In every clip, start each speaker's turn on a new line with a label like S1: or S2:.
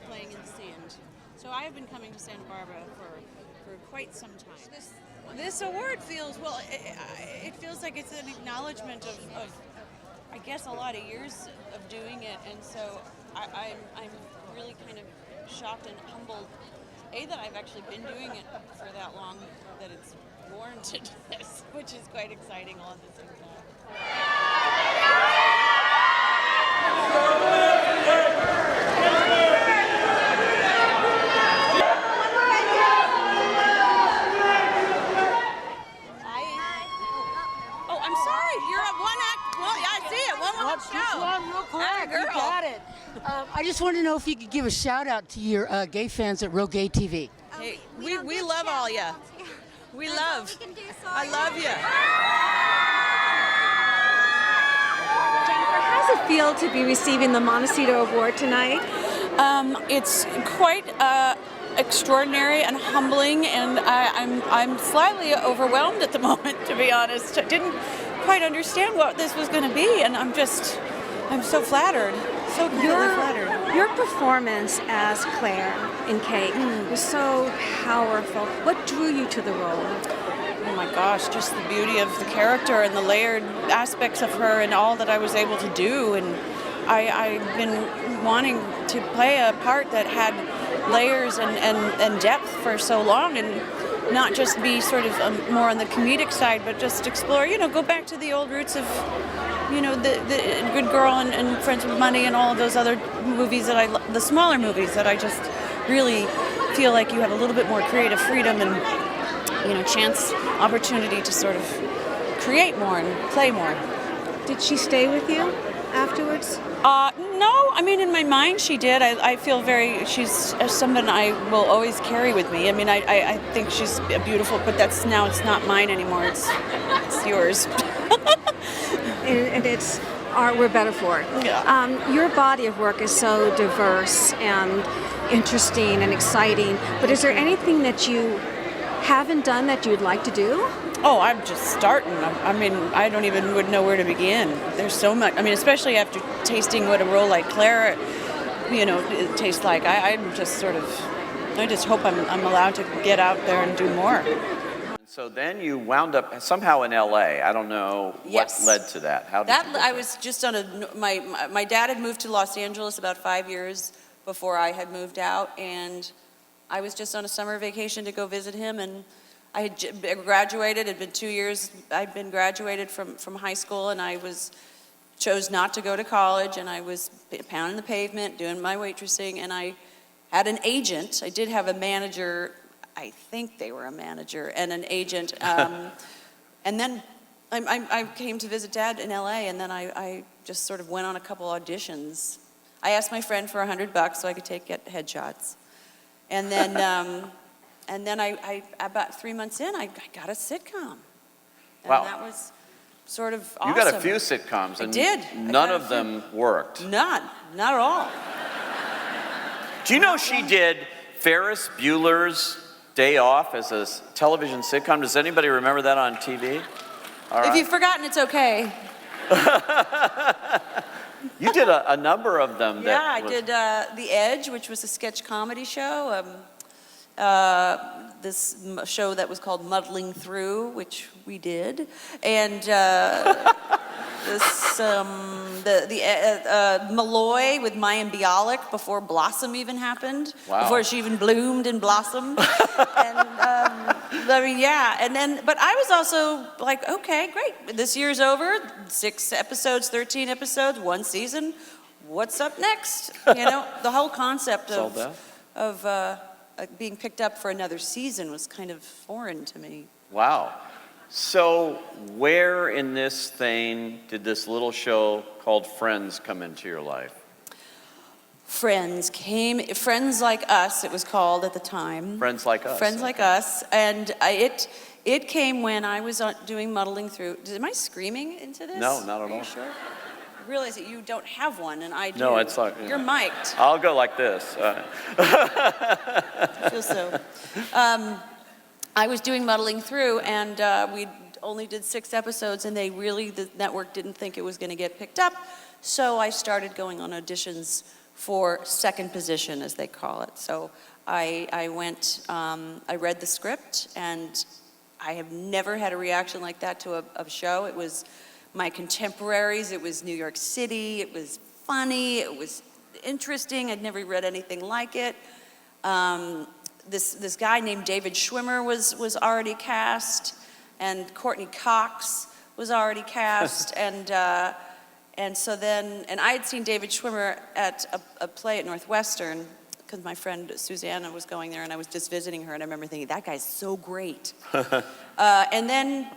S1: playing in the sand. So I have been coming to Santa Barbara for quite some time. This award feels, well, it feels like it's an acknowledgement of I guess, a lot of years of doing it, and so I'm really kind of shocked and humbled, that I've actually been doing it for that long, that it's warranted this, which is quite exciting all at the same time.
S2: I just wanted to know if you could give a shout out to your gay fans at Real Gay TV.
S1: Hey, we love all ya. We love. I love you.
S3: Jennifer, how does it feel to be receiving the Montecito Award tonight?
S1: It's quite extraordinary and humbling, and I'm slightly overwhelmed at the moment, to be honest. I didn't quite understand what this was going to be, and I'm so flattered. So completely flattered.
S3: Your performance as Claire in Cake was so powerful. What drew you to the role?
S1: Oh my gosh, just the beauty of the character and the layered aspects of her and all that I was able to do. And I've been wanting to play a part that had layers and depth for so long, and not just be sort of more on the comedic side, but just explore, go back to the old roots of, the Good Girl and Friends with Money and all of those other movies the smaller movies that I just really feel like you have a little bit more creative freedom and, chance, opportunity to sort of create more and play more.
S3: Did she stay with you afterwards?
S1: No, I mean, in my mind she did. I feel she's someone I will always carry with me. I mean, I think she's beautiful, but it's not mine anymore. It's yours.
S3: and it's art we're better for.
S1: Yeah.
S3: Your body of work is so diverse and interesting and exciting, but is there anything that you haven't done that you'd like to do?
S1: Oh, I'm just starting. I mean, I don't even would know where to begin. There's so much. I mean, especially after tasting what a role like Claire, it tastes like. I'm just I just hope I'm allowed to get out there and do more.
S4: So then you wound up somehow in L.A. I don't know what led to that. How did you get there?
S1: I was just on my dad had moved to Los Angeles about 5 years before I had moved out, and I was just on a summer vacation to go visit him, and I had graduated. It had been 2 years. I'd been graduated from high school, and I chose not to go to college, and I was pounding the pavement, doing my waitressing, and I had an agent. I did have a manager. I think they were a manager and an agent. And then I came to visit Dad in LA, and then I just sort of went on a couple auditions. I asked my friend for $100 so I could get headshots. And then I about 3 months in, I got a sitcom. And
S4: wow.
S1: That was sort of awesome.
S4: You got a few sitcoms, and
S1: I did.
S4: None of them worked.
S1: Not at all.
S4: Do you know she did Ferris Bueller's Day Off as a television sitcom? Does anybody remember that on TV? All right.
S1: If you've forgotten, it's okay.
S4: You did a number of them.
S1: Yeah, I did The Edge, which was a sketch comedy show. This show that was called Muddling Through, which we did, and Malloy with Mayim Bialik before Blossom even happened, before she even bloomed and blossomed. And but I was also like, okay, great. This year's over, 6 episodes, 13 episodes, 1 season. What's up next? The whole concept of being picked up for another season was kind of foreign to me.
S4: Wow. So where in this thing did this little show called Friends come into your life?
S1: Friends Like Us, it was called at the time.
S4: Friends Like Us.
S1: Friends Like Us. And it came when I was doing Muddling Through. Am I screaming into this?
S4: No, not at all.
S1: Are you sure? I realize that you don't have one, and I do.
S4: No, it's like...
S1: You're mic'd.
S4: I'll go like this.
S1: I feel so. I was doing Muddling Through, and we only did 6 episodes, and the network didn't think it was going to get picked up. So I started going on auditions for second position, as they call it. So I went, I read the script, and I have never had a reaction like that to a show. It was my contemporaries, it was New York City, it was funny, it was interesting. I'd never read anything like it. This guy named David Schwimmer was already cast, and Courtney Cox was already cast, and so then, and I had seen David Schwimmer at a play at Northwestern, because my friend Susanna was going there, and I was just visiting her, and I remember thinking, that guy's so great. And then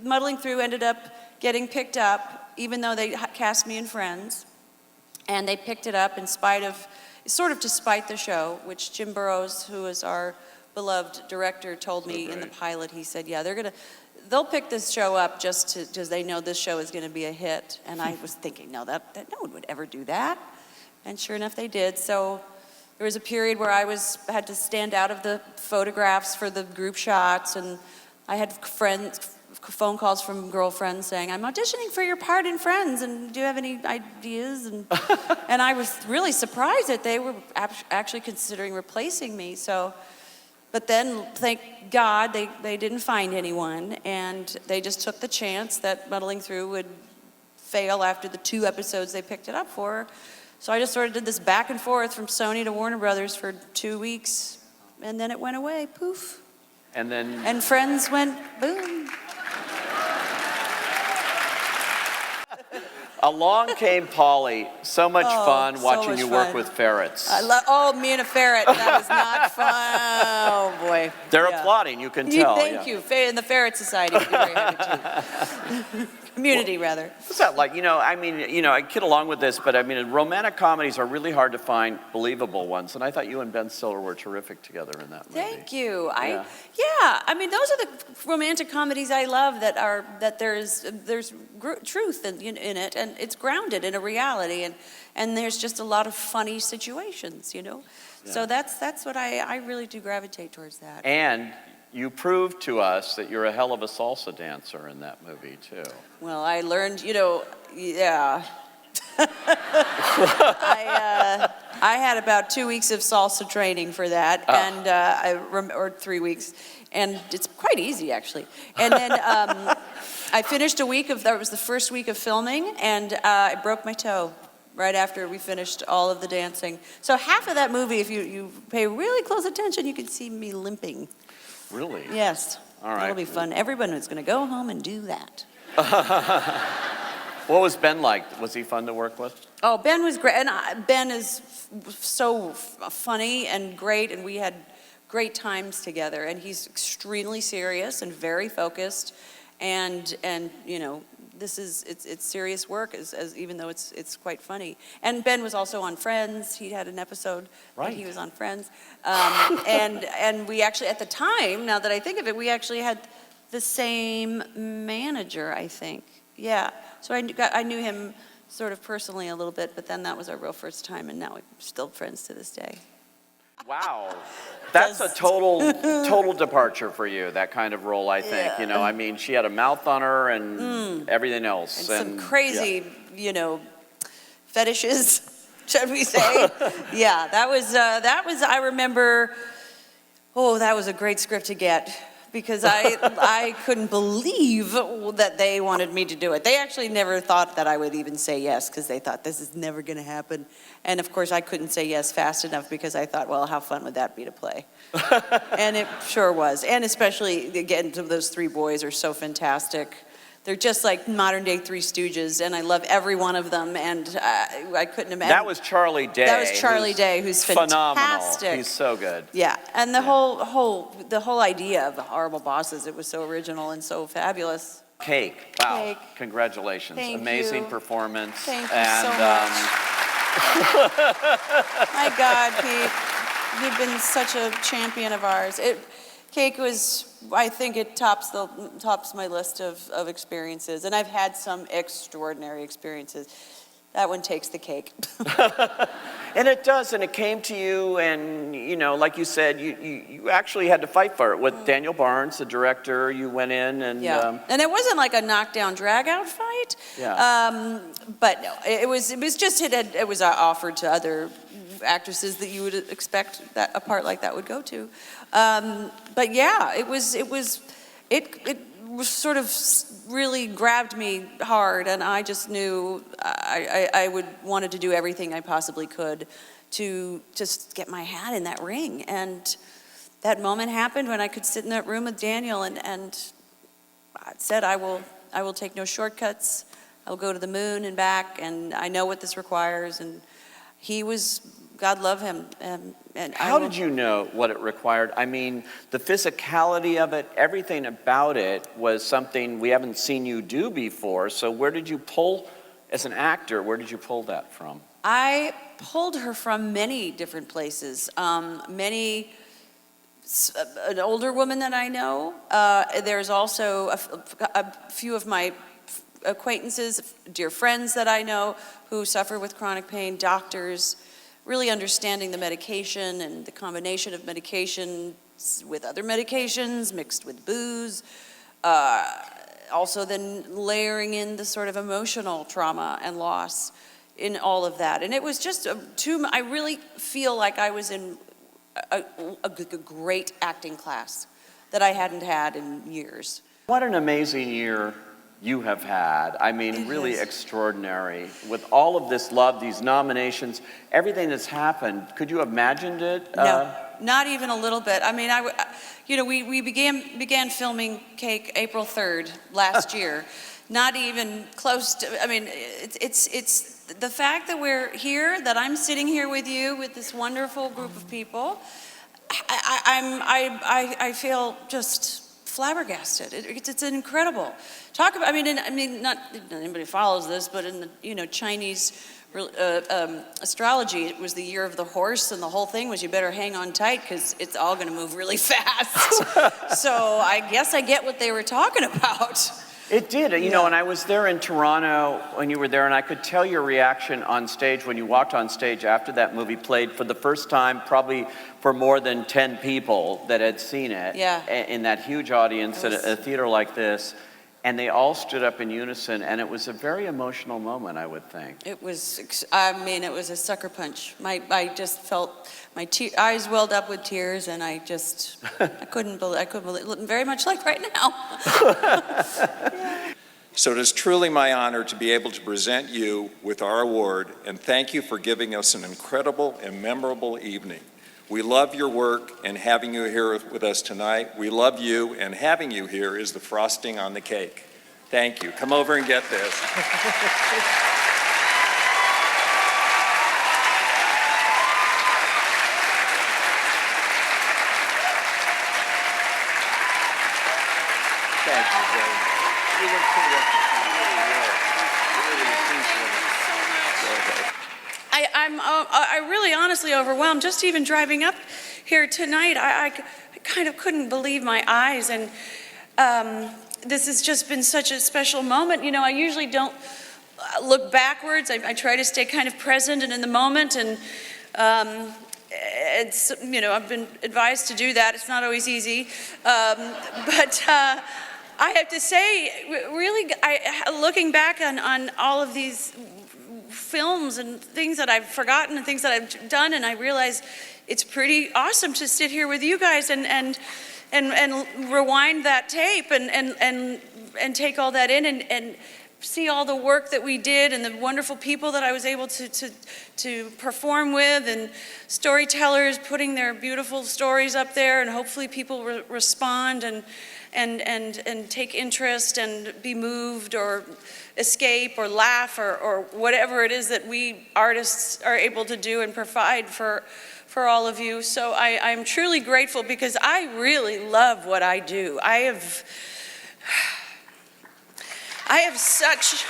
S1: muddling through, ended up getting picked up, even though they cast me in Friends, and they picked it up in spite of, sort of to spite the show, which Jim Burrows, who is our beloved director, told me in the pilot. He said, yeah, they'll pick this show up just because they know this show is going to be a hit. And I was thinking, no one would ever do that. And sure enough, they did. So there was a period where I had to stand out of the photographs for the group shots, and I had phone calls from girlfriends saying, I'm auditioning for your part in Friends, and do you have any ideas? And, and I was really surprised that they were actually considering replacing me. So, but then, thank God, they didn't find anyone, and they just took the chance that Muddling Through would fail after the 2 episodes they picked it up for. So I just sort of did this back and forth from Sony to Warner Brothers for 2 weeks, and then it went away, poof. And Friends went boom.
S4: Along came Polly. So much fun watching you work with ferrets.
S1: Me and a ferret. That was not fun. Oh, boy.
S4: They're applauding, you can tell.
S1: Thank you. In the Ferret Society, we'd be very happy to. Community, rather.
S4: What's that like? I kid along with this, but romantic comedies are really hard to find believable ones, and I thought you and Ben Stiller were terrific together in that movie.
S1: Thank you. Those are the romantic comedies I love that there's truth in it, and it's grounded in a reality, and there's just a lot of funny situations, Yeah. So that's what I really do gravitate towards that.
S4: And you proved to us that you're a hell of a salsa dancer in that movie, too.
S1: Well, I learned, I had about 2 weeks of salsa training for that, or 3 weeks, and it's quite easy, actually. And then I finished that was the first week of filming, and I broke my toe right after we finished all of the dancing. So half of that movie, if you pay really close attention, you can see me limping.
S4: Really?
S1: Yes.
S4: All right.
S1: That'll be fun. Everyone is going to go home and do that.
S4: What was Ben like? Was he fun to work with?
S1: Oh, Ben was great. And Ben is so funny and great, and we had great times together. And he's extremely serious and very focused. And it's serious work, as even though it's quite funny. And Ben was also on Friends. He had an episode that he was on Friends. And we actually, at the time, now that I think of it, we actually had the same manager, I think. Yeah. So I knew him sort of personally a little bit, but then that was our real first time, and now we're still friends to this day.
S4: Wow. That's a total departure for you, that kind of role, I think.
S1: Yeah.
S4: She had a mouth on her and everything else.
S1: And some crazy, fetishes, should we say. Yeah, that was, I remember, that was a great script to get, because I couldn't believe that they wanted me to do it. They actually never thought that I would even say yes, because they thought this is never going to happen. And of course, I couldn't say yes fast enough, because I thought, well, how fun would that be to play? And it sure was. And especially, again, those 3 boys are so fantastic. They're just like modern day Three Stooges, and I love every one of them, and I couldn't imagine.
S4: That was Charlie Day.
S1: That was Charlie Day, who's
S4: phenomenal.
S1: Fantastic.
S4: He's so good.
S1: Yeah, and the whole idea of the Horrible Bosses, it was so original and so fabulous.
S4: Cake. Wow.
S1: Cake.
S4: Congratulations.
S1: Thank
S4: Amazing
S1: you.
S4: performance.
S1: Thank you so much. My God, Pete, you've been such a champion of ours. Cake was, I think it tops my list of experiences, and I've had some extraordinary experiences. That one takes the cake.
S4: And it does, and it came to you, and like you said, you actually had to fight for it. With Daniel Barnes, the director, you went in and...
S1: and it wasn't like a knockdown, drag-out fight.
S4: Yeah.
S1: But no, it was offered to other actresses that you would expect that a part like that would go to. But yeah, it was sort of really grabbed me hard, and I just knew I wanted to do everything I possibly could to just get my hat in that ring. And that moment happened when I could sit in that room with Daniel and I said, I will take no shortcuts. I will go to the moon and back, and I know what this requires. And he was, God love him. And
S4: how did you know what it required? I mean, the physicality of it, everything about it was something we haven't seen you do before. So where did you pull, as an actor, where did you pull that from?
S1: I pulled her from many different places. An older woman that I know. There's also a few of my acquaintances, dear friends that I know who suffer with chronic pain, doctors, really understanding the medication and the combination of medication with other medications mixed with booze. Also then layering in the sort of emotional trauma and loss in all of that. And it was just I really feel like I was in a great acting class that I hadn't had in years.
S4: What an amazing year you have had. I mean, really extraordinary. With all of this love, these nominations, everything that's happened, could you have imagined it?
S1: No, not even a little bit. I mean, we began filming Cake April 3rd last year. Not even close to, I mean, it's the fact that we're here, that I'm sitting here with you, with this wonderful group of people, I feel just flabbergasted. It's incredible. Talk about, not anybody follows this, but in the, Chinese astrology, it was the year of the horse, and the whole thing was you better hang on tight because it's all going to move really fast. So I guess I get what they were talking about.
S4: It did, and I was there in Toronto when you were there, and I could tell your reaction on stage when you walked on stage after that movie played for the first time, probably for more than 10 people that had seen it in that huge audience at a theater like this, and they all stood up in unison, and it was a very emotional moment, I would think.
S1: It was, it was a sucker punch. I just felt my eyes welled up with tears, and I couldn't believe, very much like right now.
S5: So it is truly my honor to be able to present you with our award, and thank you for giving us an incredible and memorable evening. We love your work, and having you here with us tonight. We love you, and having you here is the frosting on the cake. Thank you. Come over and get this.
S4: Thank you very much. You were terrific. You really were. I really appreciate it.
S1: I'm really honestly overwhelmed. Just even driving up here tonight, I kind of couldn't believe my eyes. And this has just been such a special moment. I usually don't look backwards. I try to stay kind of present and in the moment. And it's, I've been advised to do that. It's not always easy. But I have to say, really, looking back on all of these films and things that I've forgotten and things that I've done, and I realize it's pretty awesome to sit here with you guys and rewind that tape and take all that in and see all the work that we did and the wonderful people that I was able to perform with, and storytellers putting their beautiful stories up there, and hopefully people respond and take interest and be moved or escape or laugh or whatever it is that we artists are able to do and provide for all of you. So I'm truly grateful because I really love what I do. I have such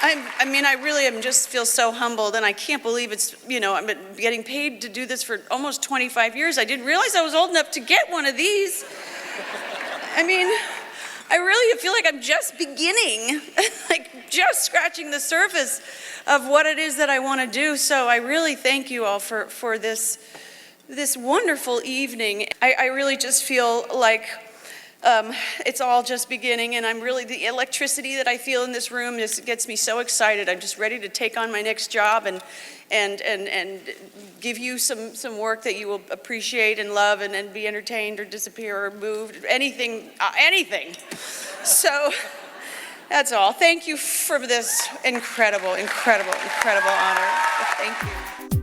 S1: I really am just feel so humbled, and I can't believe it's, I've been getting paid to do this for almost 25 years. I didn't realize I was old enough to get one of these. I really feel like I'm just beginning, just scratching the surface of what it is that I want to do. So I really thank you all for this wonderful evening. I really just feel like it's all just beginning, and I'm really, the electricity that I feel in this room just gets me so excited. I'm just ready to take on my next job and give you some work that you will appreciate and love, and be entertained or disappear or moved, anything. So that's all. Thank you for this incredible honor. Thank you.